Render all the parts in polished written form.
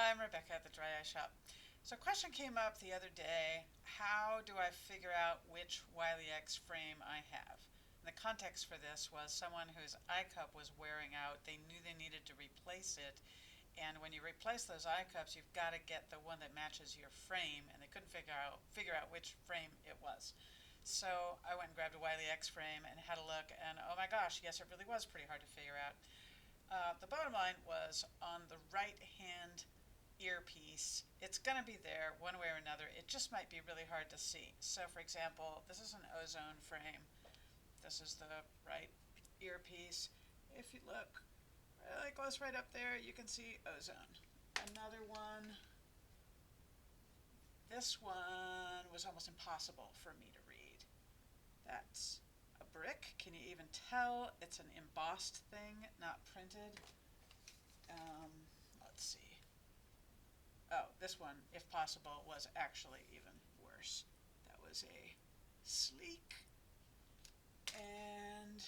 I'm Rebecca at the Dry Eye Shop. So a question came up the other day, how do I figure out which WileyX frame I have? And the context for this was someone whose eye cup was wearing out. They knew they needed to replace it. And when you replace those eye cups, you've got to get the one that matches your frame, and they couldn't figure out which frame it was. So I went and grabbed a WileyX frame and had a look, and oh my gosh, yes, it really was pretty hard to figure out. The bottom line was on the right hand earpiece, it's going to be there one way or another. It just might be really hard to see. So for example, this is an ozone frame. This is the right earpiece. If you look really close right up there, you can see ozone. Another one. This one was almost impossible for me to read. That's a brick. Can you even tell? It's an embossed thing, not printed. Let's see. Oh, this one, if possible, was actually even worse. That was a sleek. And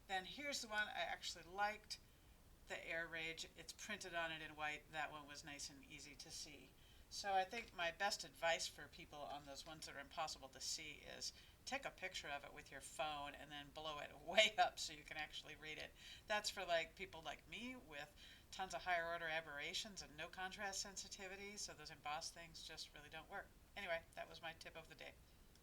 then here's the one I actually liked, the Air Rage. It's printed on it in white. That one was nice and easy to see. So I think my best advice for people on those ones that are impossible to see is take a picture of it with your phone and then blow it way up so you can actually read it. That's for like people like me with tons of higher order aberrations and no contrast sensitivity, so those embossed things just really don't work. Anyway, that was my tip of the day.